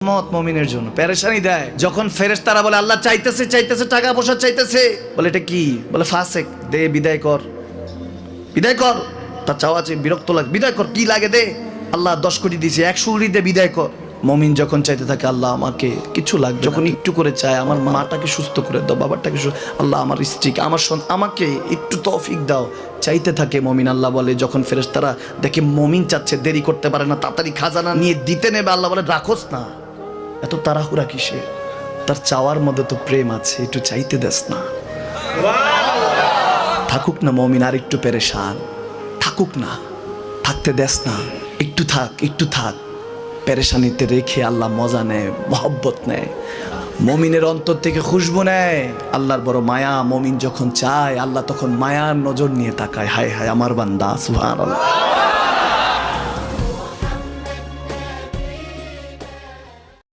মত মুমিনের জন্য পেরেশানি দেয় যখন ফেরেশতারা বলে আল্লাহ চাইতেছে চাইতেছে টাকা পয়সা চাইতেছে, বলে এটা কি, বলে ফাসেক, দে বিদায় কর, বিদায় কর, তার চাওয়া আছে বিরক্ত লাগে, বিদায় কর, কি লাগে দে, আল্লাহ 10 কোটি দিয়েছে 100 কোটি দে বিদায় কর। মুমিন যখন চাইতে থাকে আল্লাহ আমাকে কিছু লাগবে, যখন একটু করে চায় আমার মাটাকে সুস্থ করে দাও, বাবাটাকে আল্লাহ আমার স্ত্রীকে আমার আমাকে একটু তৌফিক দাও, চাইতে থাকে মুমিন। আল্লাহ বলে যখন ফেরেশতারা দেখে মুমিন চাচ্ছে, দেরি করতে পারে না, তাড়াতাড়ি খাজানা নিয়ে দিতে নেবে, আল্লাহ বলে রাখোস না, এত তাড়াহুড়া কিসে, তার চাওয়ার মধ্যে তো প্রেম আছে, একটু চাইতে দেস না। থাকুক না মুমিন আর একটু পেরেশান, থাকুক না, থাকতে দেস না, একটু থাক, একটু থাক। পেরেশানিতে রেখে আল্লাহ মজা নেয়, মহব্বত নেয়, মুমিনের অন্তর থেকে খুশবু নেয়, আল্লাহর বড় মায়া। মুমিন যখন চায় আল্লাহ তখন মায়ার নজর নিয়ে তাকায়, হায় হায় আমার বান্দা, সুবহানাল্লাহ।